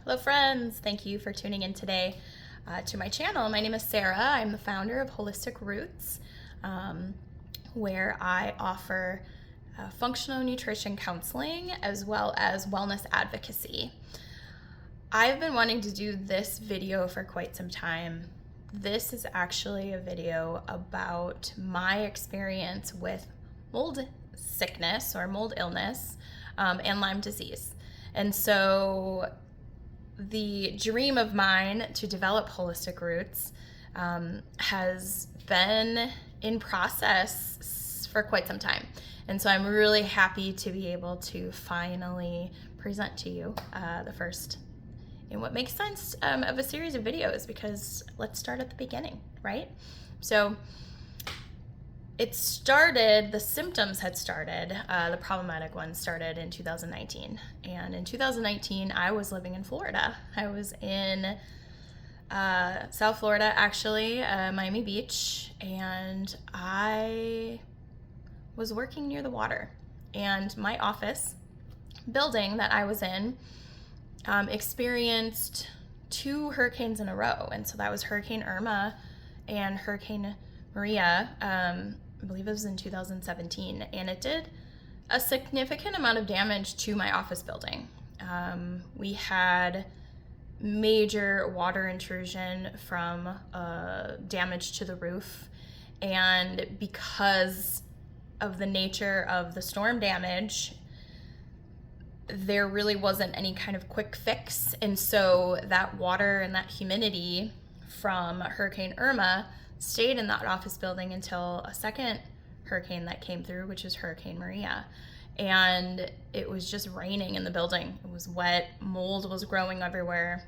Hello friends, thank you for tuning in today to my channel. My name is Sarah. I'm the founder of Holistic Roots, where I offer functional nutrition counseling as well as wellness advocacy. I've been wanting to do this video for quite some time. This is actually a video about my experience with mold sickness or mold illness and Lyme disease. And so the dream of mine to develop Holistic Roots has been in process for quite some time. And so I'm really happy to be able to finally present to you the first in what makes sense of a series of videos, because let's start at the beginning, right? So the symptoms had started, the problematic ones started in 2019. And in 2019, I was living in Florida. I was in South Florida, actually, Miami Beach, and I was working near the water. And my office building that I was in experienced 2 hurricanes in a row. And so that was Hurricane Irma and Hurricane Maria. I believe it was in 2017, and it did a significant amount of damage to my office building. We had major water intrusion from damage to the roof, and because of the nature of the storm damage, there really wasn't any kind of quick fix, and so that water and that humidity from Hurricane Irma stayed in that office building until a second hurricane that came through, which was Hurricane Maria. And it was just raining in the building. It was wet, mold was growing everywhere.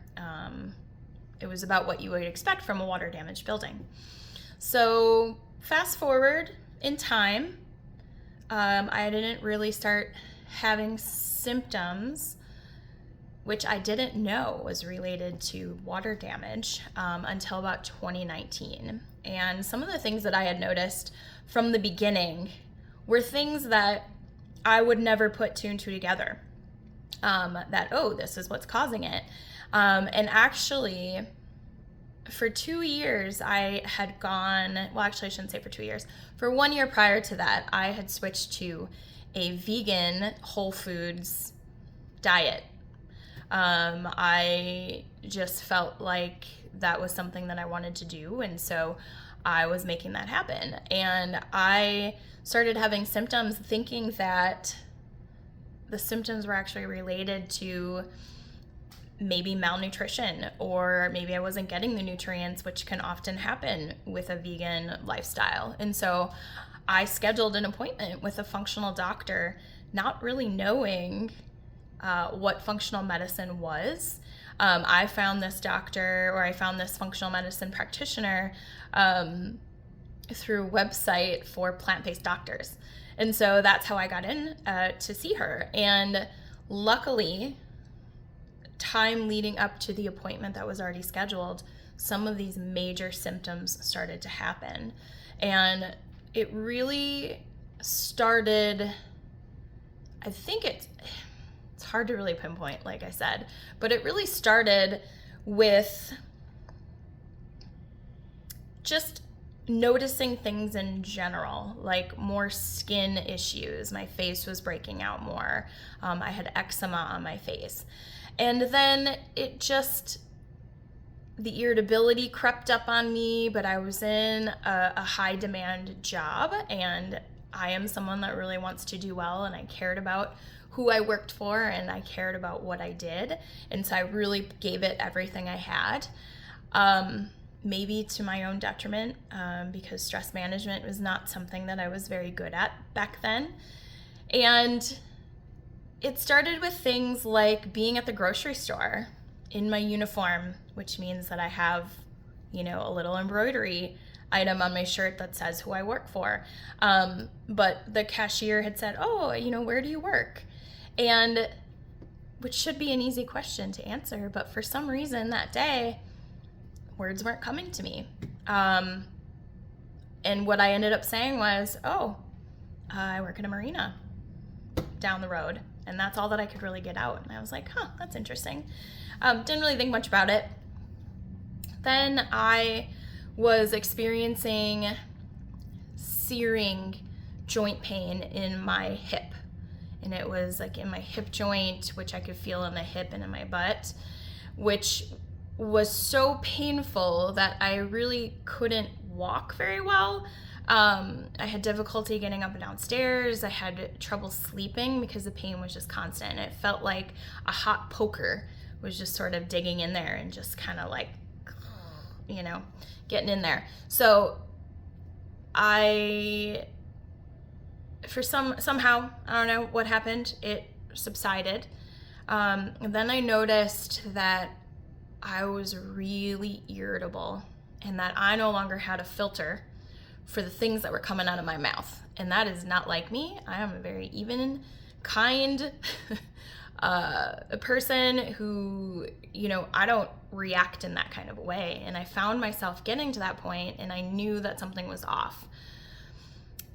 It was about what you would expect from a water damaged building. So fast forward in time, I didn't really start having symptoms, which I didn't know was related to water damage until about 2019. And some of the things that I had noticed from the beginning were things that I would never put 2 and 2 together. This is what's causing it. And actually, for 2 years, I had I shouldn't say for 2 years. For 1 year prior to that, I had switched to a vegan whole foods diet. I just felt like that was something that I wanted to do, and so I was making that happen. And I started having symptoms, thinking that the symptoms were actually related to maybe malnutrition, or maybe I wasn't getting the nutrients, which can often happen with a vegan lifestyle. And so I scheduled an appointment with a functional doctor, not really knowing what functional medicine was. I found this functional medicine practitioner through a website for plant-based doctors. And so that's how I got in to see her. And luckily, time leading up to the appointment that was already scheduled, some of these major symptoms started to happen. And it really started, I think it's hard to really pinpoint, like I said, but it really started with just noticing things in general, like more skin issues. My face was breaking out more. I had eczema on my face. And then the irritability crept up on me, but I was in a high demand job, and I am someone that really wants to do well, and I cared about who I worked for, and I cared about what I did. And so I really gave it everything I had, maybe to my own detriment, because stress management was not something that I was very good at back then. And it started with things like being at the grocery store in my uniform, which means that I have, a little embroidery item on my shirt that says who I work for. But the cashier had said, where do you work? And which should be an easy question to answer, but for some reason that day, words weren't coming to me. And what I ended up saying was, I work in a marina down the road. And that's all that I could really get out. And I was like, that's interesting. Didn't really think much about it. Then I was experiencing searing joint pain in my hip. And it was like in my hip joint, which I could feel in the hip and in my butt, which was so painful that I really couldn't walk very well. I had difficulty getting up and down stairs. I had trouble sleeping because the pain was just constant. It felt like a hot poker was just sort of digging in there and just kind of like, getting in there. So somehow, I don't know what happened, it subsided. And then I noticed that I was really irritable and that I no longer had a filter for the things that were coming out of my mouth. And that is not like me. I am a very even, kind person who, I don't react in that kind of a way. And I found myself getting to that point and I knew that something was off.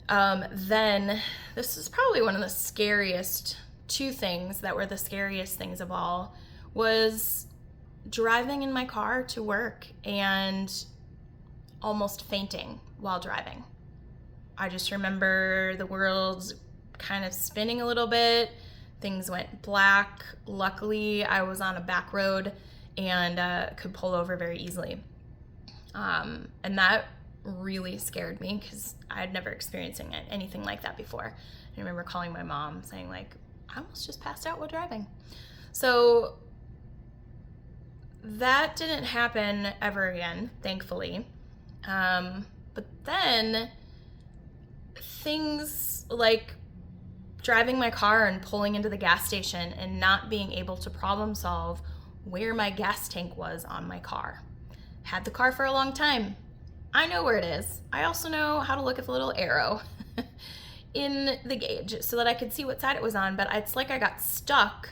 Then this is probably one of the scariest two things that were the scariest things of all, was driving in my car to work and almost fainting while driving. I just remember the world kind of spinning a little bit. Things went black. Luckily, I was on a back road and could pull over very easily. And that really scared me because I had never experienced anything like that before. I remember calling my mom saying, like, I almost just passed out while driving. So that didn't happen ever again, thankfully. But then things like driving my car and pulling into the gas station and not being able to problem solve where my gas tank was on my car. Had the car for a long time. I know where it is. I also know how to look at the little arrow in the gauge so that I could see what side it was on, but it's like I got stuck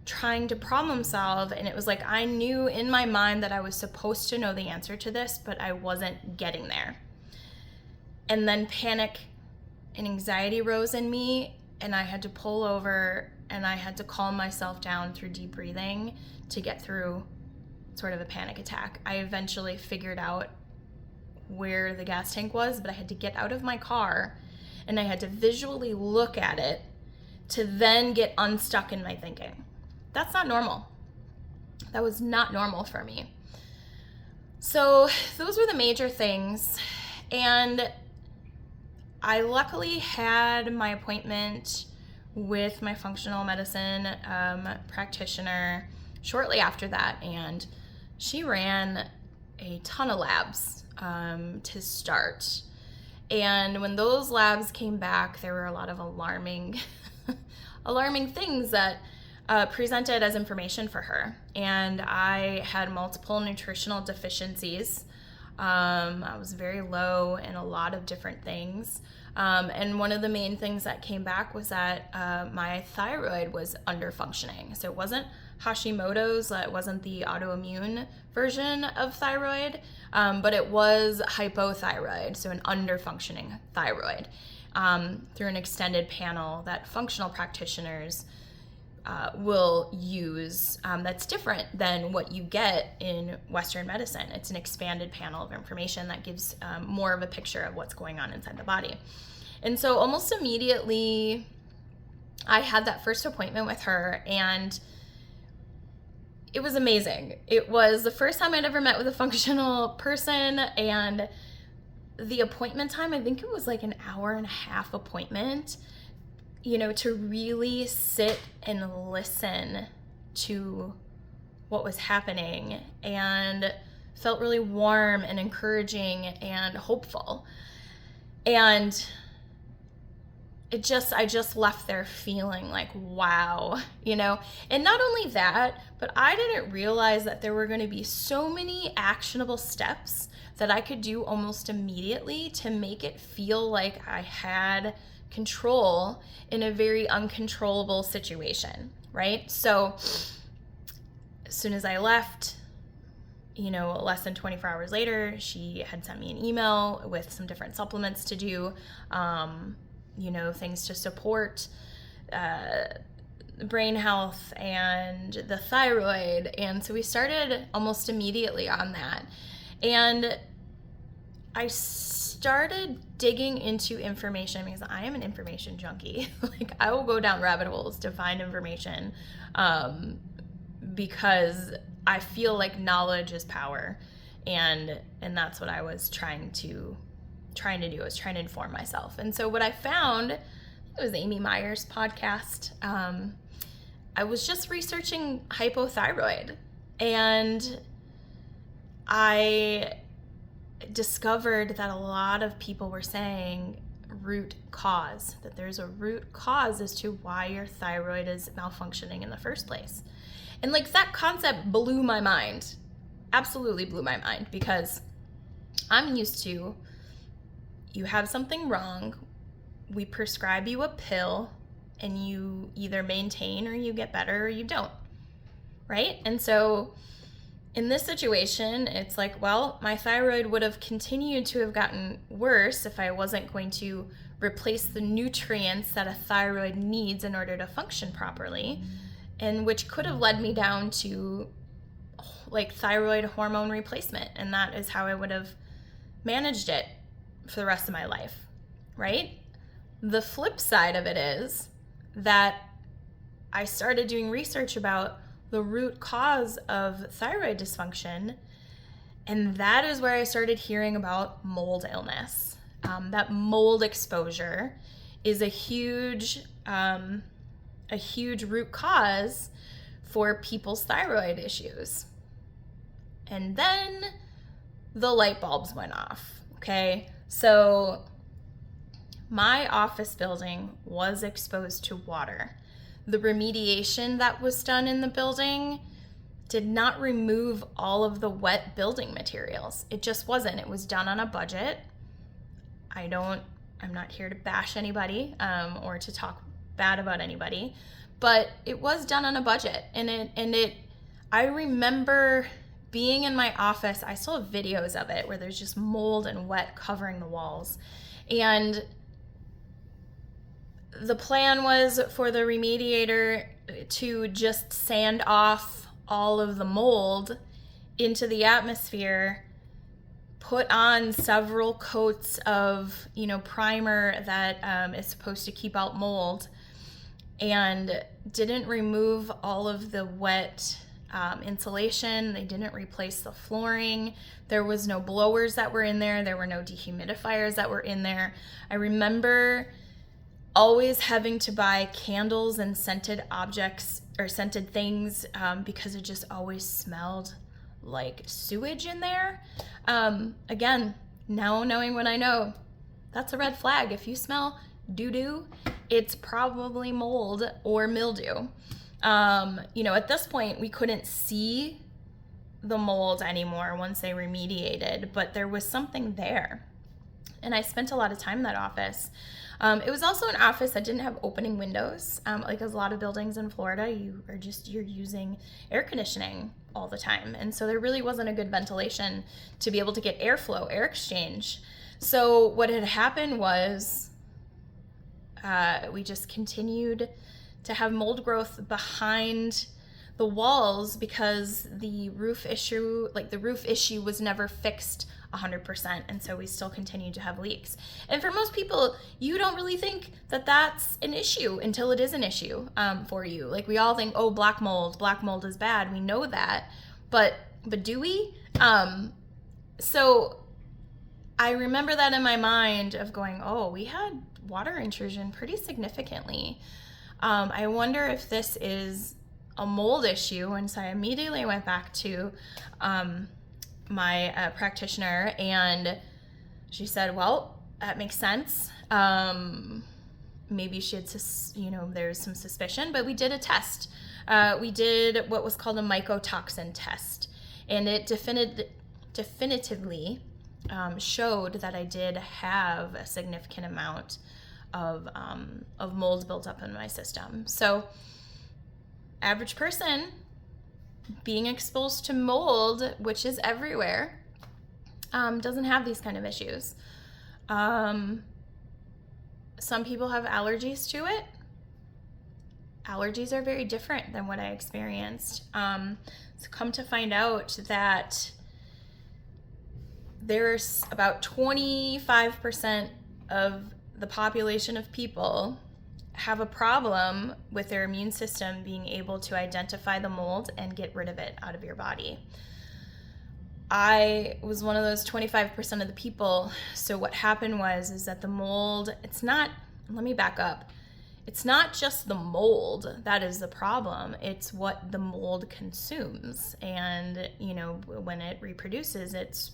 trying to problem solve, and it was like I knew in my mind that I was supposed to know the answer to this, but I wasn't getting there. And then panic and anxiety rose in me, and I had to pull over and I had to calm myself down through deep breathing to get through sort of a panic attack. I eventually figured out where the gas tank was, but I had to get out of my car and I had to visually look at it to then get unstuck in my thinking. That's not normal. That was not normal for me. So those were the major things. And I luckily had my appointment with my functional medicine practitioner shortly after that, and she ran a ton of labs to start. And when those labs came back, there were a lot of alarming things that presented as information for her. And I had multiple nutritional deficiencies. I was very low in a lot of different things. And one of the main things that came back was that my thyroid was under functioning. So it wasn't Hashimoto's, it wasn't the autoimmune version of thyroid, but it was hypothyroid, so an under functioning thyroid, through an extended panel that functional practitioners will use, that's different than what you get in Western medicine. It's an expanded panel of information that gives more of a picture of what's going on inside the body. And so almost immediately I had that first appointment with her, and it was amazing. It was the first time I'd ever met with a functional person, and the appointment time, I think it was like an hour and a half appointment, to really sit and listen to what was happening, and felt really warm and encouraging and hopeful. And I just left there feeling like, wow, and not only that, but I didn't realize that there were going to be so many actionable steps that I could do almost immediately to make it feel like I had control in a very uncontrollable situation, right? So as soon as I left, less than 24 hours later, she had sent me an email with some different supplements to do, things to support brain health and the thyroid. And so we started almost immediately on that. And I started digging into information because I am an information junkie. Like, I will go down rabbit holes to find information, because I feel like knowledge is power, and that's what I was trying to do. I was trying to inform myself. And so what I found, it was Amy Meyer's podcast. I was just researching hypothyroid, and I discovered that a lot of people were saying root cause, that there's a root cause as to why your thyroid is malfunctioning in the first place. And like, that concept blew my mind, absolutely blew my mind, because I'm used to, you have something wrong, we prescribe you a pill, and you either maintain or you get better or you don't, right? And so in this situation, it's like, well, my thyroid would have continued to have gotten worse if I wasn't going to replace the nutrients that a thyroid needs in order to function properly, and which could have led me down to like thyroid hormone replacement. And that is how I would have managed it for the rest of my life, right? The flip side of it is that I started doing research about the root cause of thyroid dysfunction, and that is where I started hearing about mold illness. That mold exposure is a huge root cause for people's thyroid issues. And then the light bulbs went off, okay? So my office building was exposed to water. The remediation that was done in the building did not remove all of the wet building materials. It just wasn't. It was done on a budget. I'm not here to bash anybody, or to talk bad about anybody, but it was done on a budget. I remember being in my office, I still have videos of it where there's just mold and wet covering the walls. And the plan was for the remediator to just sand off all of the mold into the atmosphere, put on several coats of, primer that is supposed to keep out mold, and didn't remove all of the wet insulation. They didn't replace the flooring. There was no blowers that were in there. There were no dehumidifiers that were in there. I remember always having to buy candles and scented objects or scented things, because it just always smelled like sewage in there. Again, now knowing what I know, that's a red flag. If you smell doo-doo, it's probably mold or mildew. At this point, we couldn't see the mold anymore once they remediated, but there was something there. And I spent a lot of time in that office. It was also an office that didn't have opening windows. Like a lot of buildings in Florida, you're using air conditioning all the time. And so there really wasn't a good ventilation to be able to get airflow, air exchange. So what had happened was we just continued to have mold growth behind the walls because the roof issue was never fixed 100%, and so we still continue to have leaks. And for most people, you don't really think that that's an issue until it is an issue for you. Like, we all think, oh, black mold is bad. We know that, but do we? So I remember that in my mind of going, oh, we had water intrusion pretty significantly. I wonder if this is a mold issue. And so I immediately went back to my practitioner, and she said, well, that makes sense. Maybe she had, there's some suspicion, but we did a test. We did what was called a mycotoxin test, and it definitively showed that I did have a significant amount of mold built up in my system. So average person being exposed to mold, which is everywhere, doesn't have these kind of issues. Some people have allergies to it. allergies are very different than what I experienced. So come to find out that there's about 25% of the population of people have a problem with their immune system being able to identify the mold and get rid of it out of your body. I was one of those 25% of the people. So what happened is that the mold, let me back up. It's not just the mold that is the problem. It's what the mold consumes. And, when it reproduces, it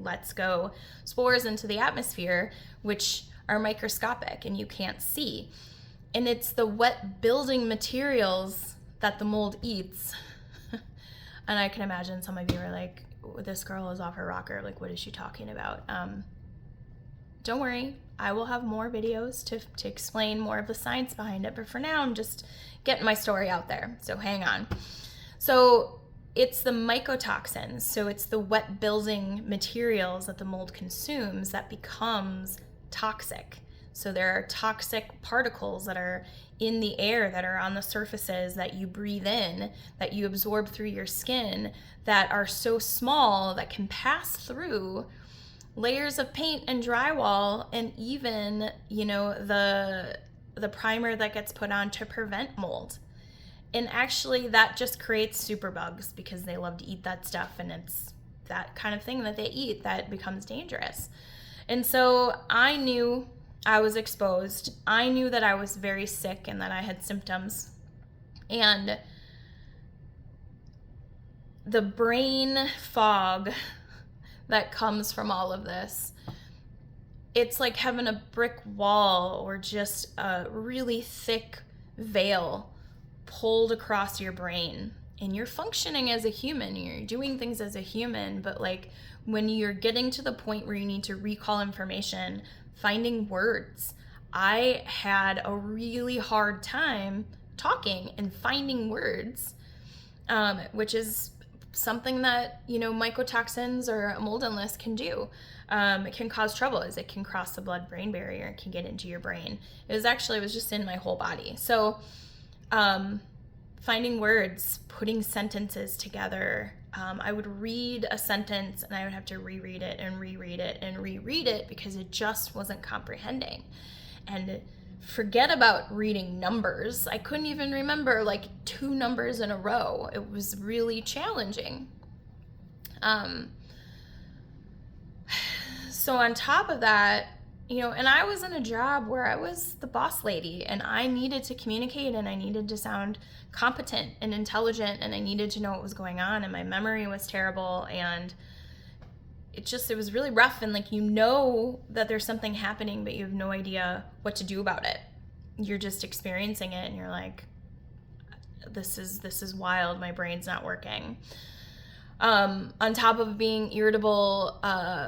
lets go spores into the atmosphere, which are microscopic and you can't see. And it's the wet building materials that the mold eats. And I can imagine some of you are like, this girl is off her rocker. Like, what is she talking about? Don't worry. I will have more videos to explain more of the science behind it. But for now, I'm just getting my story out there. So hang on. So it's the mycotoxins. So it's the wet building materials that the mold consumes that becomes toxic. So there are toxic particles that are in the air, that are on the surfaces that you breathe in, that you absorb through your skin, that are so small that can pass through layers of paint and drywall, and even, the primer that gets put on to prevent mold. And actually that just creates superbugs because they love to eat that stuff, and it's that kind of thing that they eat that becomes dangerous. And so I knew I was exposed. I knew that I was very sick and that I had symptoms. And the brain fog that comes from all of this, it's like having a brick wall or just a really thick veil pulled across your brain. And you're functioning as a human, you're doing things as a human, but like when you're getting to the point where you need to recall information, finding words. I had a really hard time talking and finding words, which is something that, mycotoxins or a mold illness can do. It can cause trouble as it can cross the blood-brain barrier and can get into your brain. It was just in my whole body. So finding words, putting sentences together. I would read a sentence and I would have to reread it and reread it and reread it because it just wasn't comprehending. And forget about reading numbers. I couldn't even remember like 2 numbers in a row. It was really challenging. So on top of that, and I was in a job where I was the boss lady and I needed to communicate and I needed to sound competent and intelligent and I needed to know what was going on, and my memory was terrible, and it was really rough, and like that there's something happening but you have no idea what to do about it. You're just experiencing it and you're like, this is wild, my brain's not working. On top of being irritable,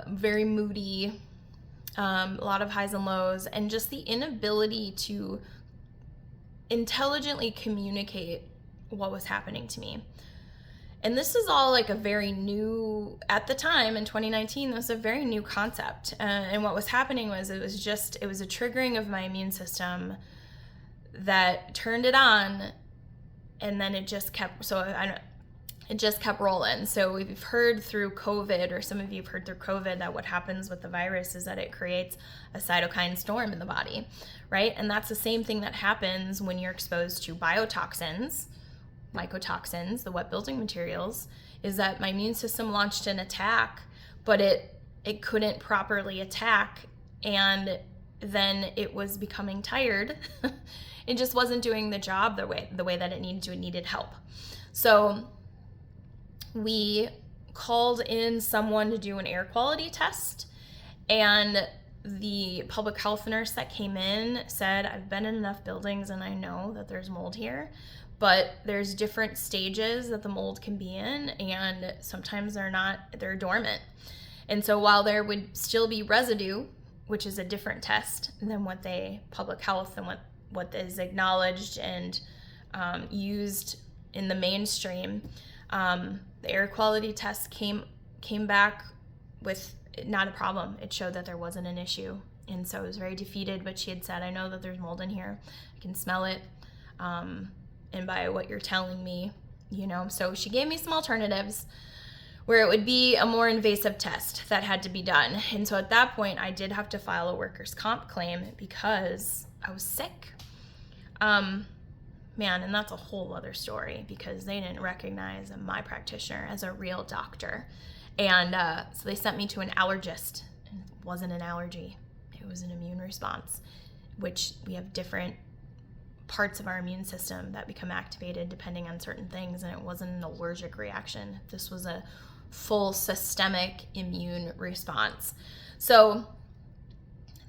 very moody, a lot of highs and lows, and just the inability to intelligently communicate what was happening to me. And this is all like a very new, at the time in 2019, this was a very new concept. And what was happening was it was a triggering of my immune system that turned it on, and then it just kept rolling. So we've heard through COVID, or some of you have heard through COVID, that what happens with the virus is that it creates a cytokine storm in the body, right? And that's the same thing that happens when you're exposed to biotoxins, mycotoxins, the wet building materials, is that my immune system launched an attack, but it couldn't properly attack, and then it was becoming tired. It just wasn't doing the job the way that it needed to. It needed help. So we called in someone to do an air quality test, and the public health nurse that came in said, I've been in enough buildings and I know that there's mold here, but there's different stages that the mold can be in, and sometimes they're dormant. And so while there would still be residue, which is a different test than what public health and what is acknowledged and used in the mainstream, the air quality test came back with not a problem. It showed that there wasn't an issue. And so I was very defeated, but she had said, I know that there's mold in here. I can smell it. and by what you're telling me, So she gave me some alternatives where it would be a more invasive test that had to be done. And so at that point, I did have to file a workers' comp claim because I was sick. Man, and that's a whole other story because they didn't recognize my practitioner as a real doctor. And so they sent me to an allergist. It wasn't an allergy. It was an immune response, which we have different parts of our immune system that become activated depending on certain things, and it wasn't an allergic reaction. This was a full systemic immune response. So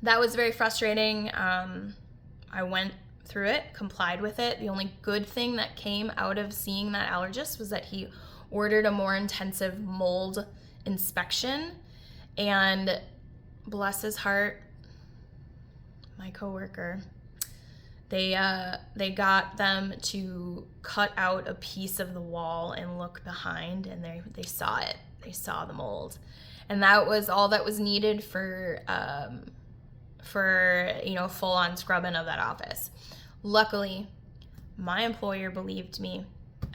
that was very frustrating. I went through it, complied with it. The only good thing that came out of seeing that allergist was that he ordered a more intensive mold inspection, and bless his heart, my coworker, they got them to cut out a piece of the wall and look behind, and they saw it. They saw the mold, and that was all that was needed for full-on scrubbing of that office. Luckily, my employer believed me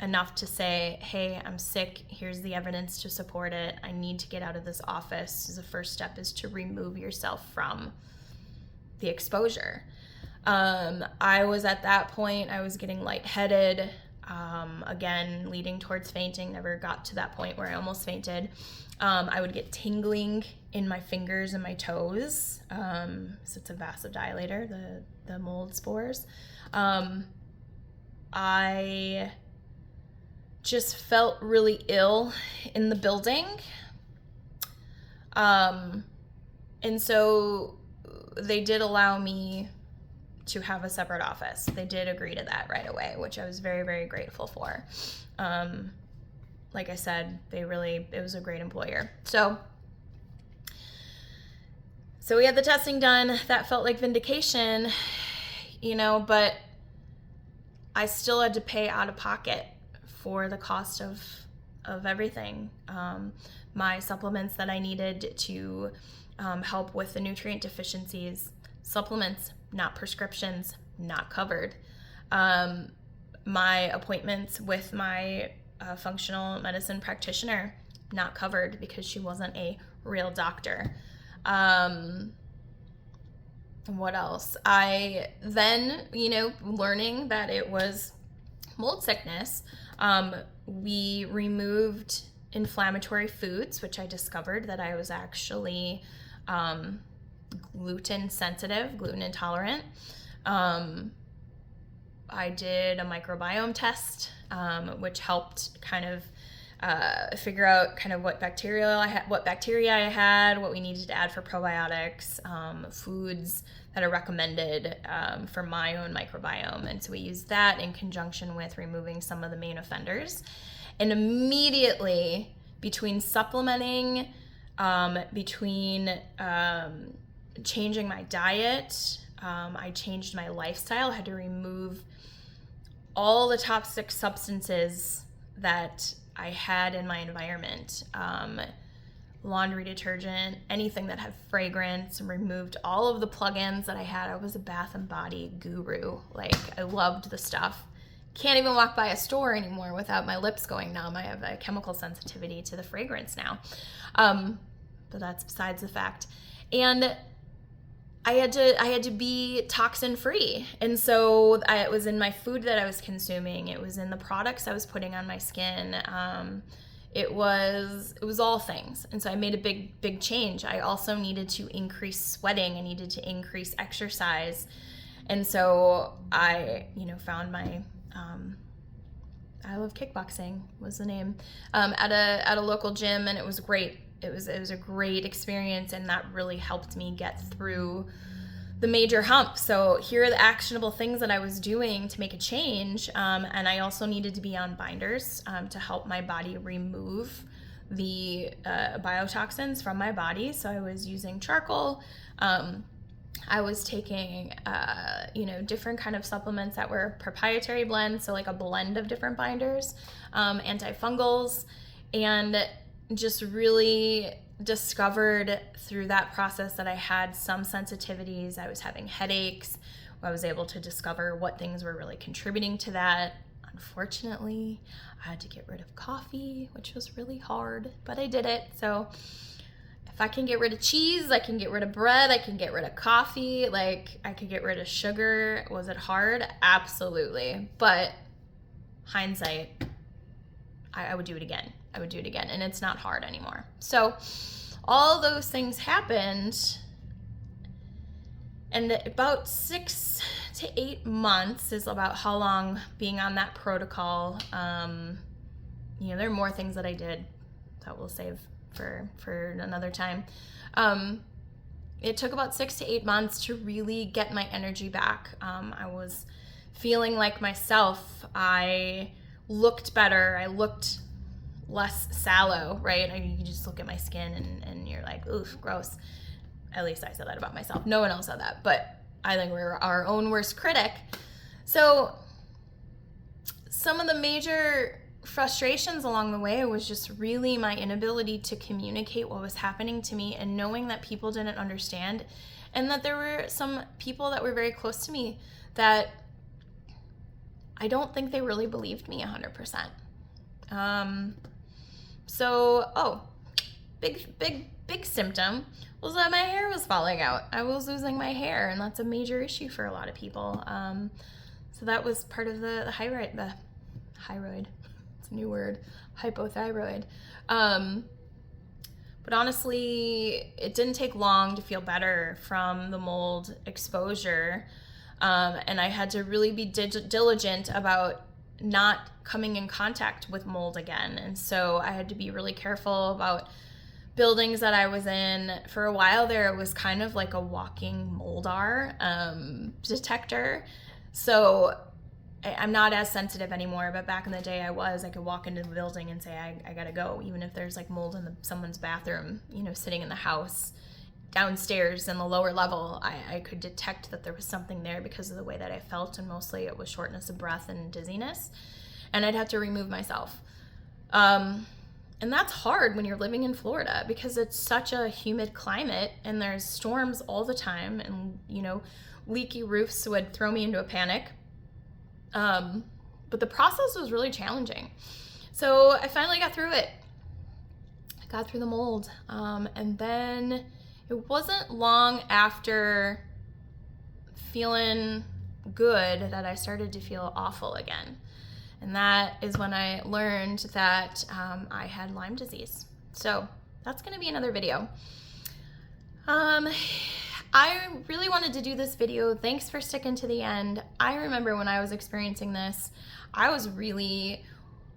enough to say, hey, I'm sick. Here's the evidence to support it. I need to get out of this office. The first step is to remove yourself from the exposure. I was at that point, I was getting lightheaded, again, leading towards fainting. Never got to that point where I almost fainted. I would get tingling in my fingers and my toes. So it's a vasodilator, the mold spores. I just felt really ill in the building. And so they did allow me to have a separate office. They did agree to that right away, which I was very, very grateful for. Like I said, it was a great employer. So we had the testing done. That felt like vindication, but I still had to pay out of pocket for the cost of everything. My supplements that I needed to help with the nutrient deficiencies, supplements, not prescriptions, not covered. My appointments with my functional medicine practitioner, not covered because she wasn't a real doctor. What else? I then, learning that it was mold sickness, we removed inflammatory foods, which I discovered that I was actually gluten sensitive, gluten intolerant. I did a microbiome test, which helped kind of figure out kind of what bacteria I had, what we needed to add for probiotics, foods that are recommended for my own microbiome. And so we used that in conjunction with removing some of the main offenders. And immediately between supplementing, changing my diet, I changed my lifestyle, I had to remove all the toxic substances that I had in my environment, laundry detergent, anything that had fragrance, removed all of the plugins that I had. I was a Bath and Body guru. I loved the stuff. Can't even walk by a store anymore without my lips going numb. I have a chemical sensitivity to the fragrance now. But that's besides the fact. And I had to be toxin free. And so it was in my food that I was consuming. It was in the products I was putting on my skin. It was all things. And so I made a big change. I also needed to increase sweating. I needed to increase exercise. And so I, found my, I Love Kickboxing was the name, at a local gym, and it was great. It was a great experience, and that really helped me get through the major hump. So here are the actionable things that I was doing to make a change, and I also needed to be on binders to help my body remove the biotoxins from my body. So I was using charcoal. I was taking, different kind of supplements that were proprietary blends, so like a blend of different binders, antifungals, and just really discovered through that process that I had some sensitivities. I was having headaches, I was able to discover what things were really contributing to that. Unfortunately, I had to get rid of coffee, which was really hard, but I did it. So if I can get rid of cheese, I can get rid of bread, I can get rid of coffee, like I could get rid of sugar. Was it hard? Absolutely. But hindsight, I would do it again. I would do it again. And it's not hard anymore. So all those things happened. And about 6 to 8 months is about how long being on that protocol. There are more things that I did that we'll save for another time. It took about 6 to 8 months to really get my energy back. I was feeling like myself. I looked better. I looked less sallow, right? You just look at my skin and you're like, oof, gross. At least I said that about myself. No one else said that, but I think we're our own worst critic. So some of the major frustrations along the way was just really my inability to communicate what was happening to me, and knowing that people didn't understand, and that there were some people that were very close to me that I don't think they really believed me 100%. Big symptom was that my hair was falling out. I was losing my hair, and that's a major issue for a lot of people. So that was part of the hyroid. It's a new word, hypothyroid. But honestly, it didn't take long to feel better from the mold exposure. And I had to really be diligent about not coming in contact with mold again. And so I had to be really careful about buildings that I was in. For a while there, it was kind of like a walking moldar detector. So I'm not as sensitive anymore, but back in the day I could walk into the building and say, I gotta go, even if there's like mold in someone's bathroom, sitting in the house. Downstairs in the lower level, I could detect that there was something there because of the way that I felt, and mostly it was shortness of breath and dizziness, and I'd have to remove myself. And that's hard when you're living in Florida because it's such a humid climate and there's storms all the time, and leaky roofs would throw me into a panic. But the process was really challenging. So I finally got through it. I got through the mold, and then it wasn't long after feeling good that I started to feel awful again. And that is when I learned that I had Lyme disease. So that's going to be another video. I really wanted to do this video. Thanks for sticking to the end. I remember when I was experiencing this, I was really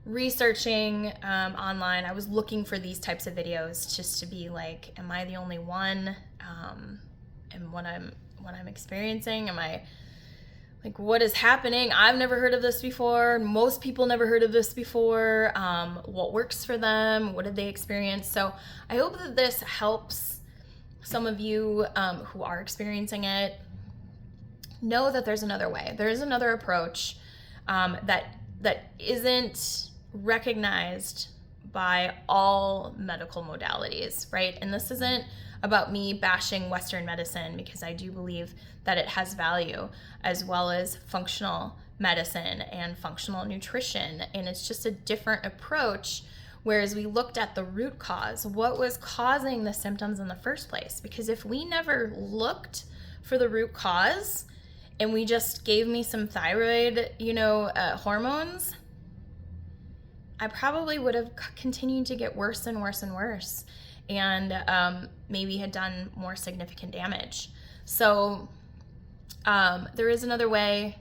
researching online. I was looking for these types of videos just to be like, am I the only one? And what I'm experiencing, am I like, what is happening? I've never heard of this before. Most people never heard of this before. What works for them? What did they experience? So I hope that this helps some of you who are experiencing it know that there's another way. There is another approach that isn't recognized by all medical modalities, right? And this isn't about me bashing Western medicine, because I do believe that it has value, as well as functional medicine and functional nutrition. And it's just a different approach. Whereas we looked at the root cause, what was causing the symptoms in the first place? Because if we never looked for the root cause and we just gave me some thyroid, hormones, I probably would have continued to get worse and worse and worse, and maybe had done more significant damage. So there is another way.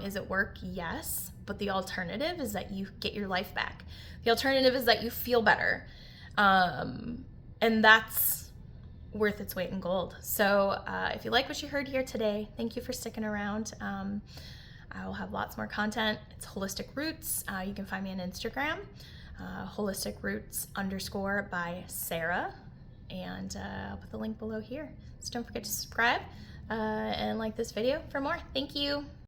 Is it work? Yes. But the alternative is that you get your life back. The alternative is that you feel better. And that's worth its weight in gold. So if you like what you heard here today, thank you for sticking around. I will have lots more content. It's Holistic Roots. You can find me on Instagram, Holistic Roots _ by Sarah. And I'll put the link below here. So don't forget to subscribe and like this video for more. Thank you.